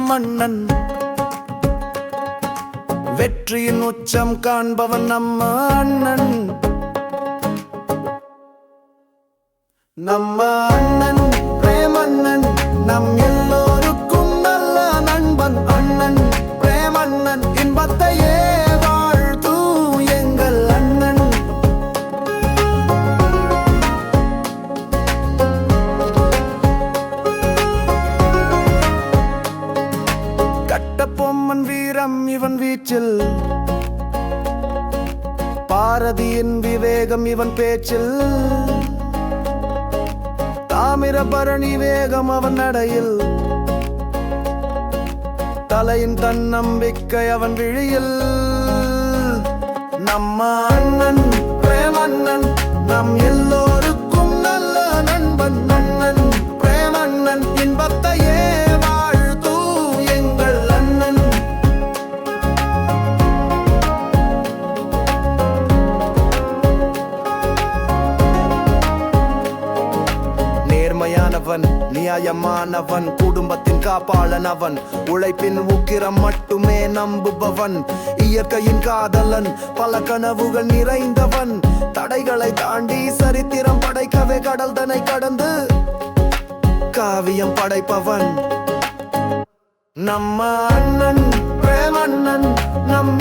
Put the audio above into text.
மன்னன் வெற்றியின் உச்சம் காண்பவன் நம்ம அண்ணன். நம்ம அண்ணன் பிரேமண்ணன் நம் எல்லோருக்கும் நல்ல நண்பன். அண்ணன் பிரேமண்ணன் இன்பத்தையே வாழ்த்தும் எங்கள் அண்ணன். கட்டபொம்மன் வீரம் இவன் வீச்சில், பாரதியின் விவேகம் இவன் பேச்சில், தாமிரபரணி வேகம் அவன் நடையில், தலையின் தன்னம்பிக்கை அவன் விழியில். நம்ம அண்ணன் பிரேமண்ணன் நம் எல்லோருக்கும் நல்ல நண்பன். அண்ணன் பிரேமண்ணன் இன்பத்தையே வாழ்த்தும் எங்கள் அண்ணன். நேர்மையானவன் நியாயமானவன் குடும்பத்தின் காப்பாளன் அவன். உழைப்பின் உக்கிரம் மட்டுமே நம்புபவன் இயற்கையின் காதலன். பல கனவுகள் நிறைந்தவன் தடைகளை தாண்டி சரித்திரம் படைக்கவே கடல் தன்னை கடந்து காவியம் படைப்பவன். நம்ம அண்ணன் பிரேமண்ணன் நம்